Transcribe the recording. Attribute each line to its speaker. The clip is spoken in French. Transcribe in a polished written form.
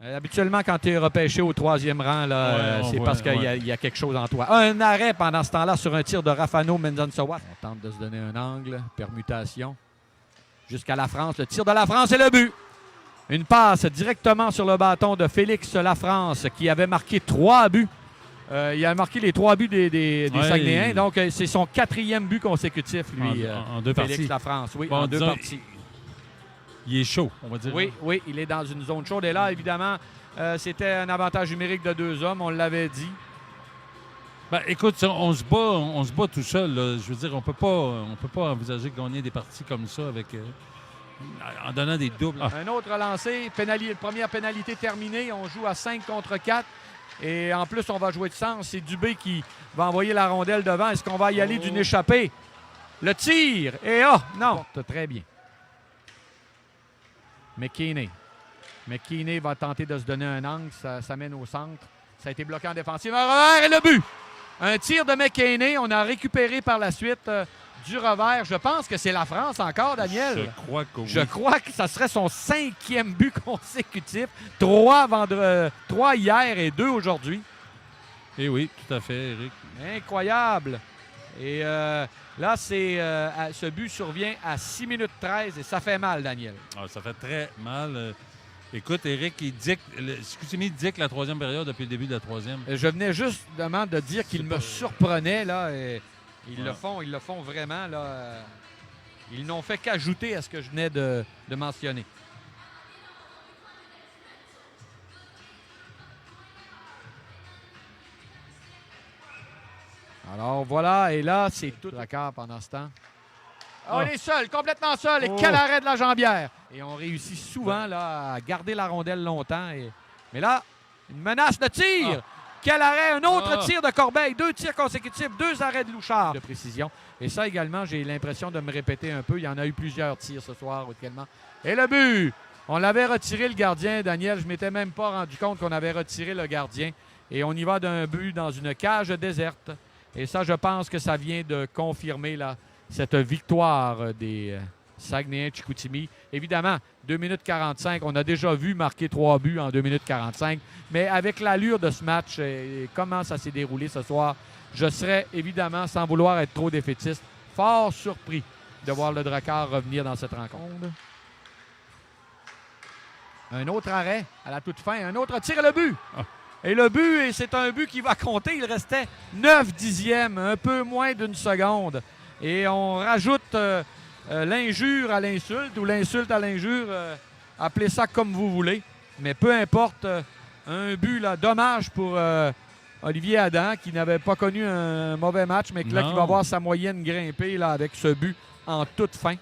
Speaker 1: Habituellement, quand tu es repêché au 3e rang, c'est parce qu'il y a quelque chose en toi. Un arrêt pendant ce temps-là sur un tir de Rafano Mendonça. On tente de se donner un angle, permutation. Jusqu'à la France, le tir de la France et le but. Une passe directement sur le bâton de Félix Lafrance qui avait marqué 3 buts. Il a marqué les 3 buts des Saguenayens. Donc, c'est son 4e but consécutif, lui,
Speaker 2: en 2
Speaker 1: Félix
Speaker 2: parties.
Speaker 1: Lafrance. Oui,
Speaker 2: bon,
Speaker 1: en 2 parties.
Speaker 2: Il est chaud, on va dire.
Speaker 1: Oui, il est dans une zone chaude. Et là, évidemment, c'était un avantage numérique de 2 hommes, on l'avait dit.
Speaker 2: Ben, écoute, on se bat tout seul. Là. Je veux dire, on peut pas envisager de gagner des parties comme ça avec en donnant des doubles.
Speaker 1: Un autre lancé, première pénalité terminée. On joue à 5 contre 4. Et en plus, on va jouer de sens. C'est Dubé qui va envoyer la rondelle devant. Est-ce qu'on va y aller d'une échappée? Le tir! Et non! Très bien. McKinney va tenter de se donner un angle. Ça mène au centre. Ça a été bloqué en défensive. Un revers et le but! Un tir de McKinney. On a récupéré par la suite du revers. Je pense que c'est la France encore, Daniel.
Speaker 2: Je crois que oui.
Speaker 1: Je crois que ça serait son 5e but consécutif. 3 hier et 2 aujourd'hui.
Speaker 2: Eh oui, tout à fait, Éric.
Speaker 1: Incroyable. Et là, ce but survient à 6 minutes 13 et ça fait mal, Daniel.
Speaker 2: Ça fait très mal. Écoute, Éric, Chicoutimi dicte la 3e période depuis le début de la 3e.
Speaker 1: Je venais justement de dire qu'il me surprenait, là. Et ils le font vraiment, là. Ils n'ont fait qu'ajouter à ce que je venais de mentionner. Alors voilà, et là, c'est tout raccord pendant ce temps. On est seul, complètement seul. Et quel arrêt de la jambière. Et on réussit souvent là, à garder la rondelle longtemps. Mais là, une menace de tir. Quel arrêt, un autre tir de Corbeil. 2 tirs consécutifs, 2 arrêts de Louchard. De précision. Et ça également, j'ai l'impression de me répéter un peu. Il y en a eu plusieurs tirs ce soir également. Et le but! On l'avait retiré le gardien, Daniel. Je ne m'étais même pas rendu compte qu'on avait retiré le gardien. Et on y va d'un but dans une cage déserte. Et ça, je pense que ça vient de confirmer là, cette victoire des Saguenayens-Chicoutimi. Évidemment, 2 minutes 45, on a déjà vu marquer 3 buts en 2 minutes 45. Mais avec l'allure de ce match et comment ça s'est déroulé ce soir, je serais évidemment, sans vouloir être trop défaitiste, fort surpris de voir le Drakkar revenir dans cette rencontre. Un autre arrêt à la toute fin, un autre tir et le but. Et le but, et c'est un but qui va compter. Il restait 9 dixièmes, un peu moins d'une seconde. Et on rajoute l'injure à l'insulte ou l'insulte à l'injure. Appelez ça comme vous voulez. Mais peu importe, un but, là, dommage pour Olivier Adam, qui n'avait pas connu un mauvais match, mais là, qui va voir sa moyenne grimper là, avec ce but en toute fin.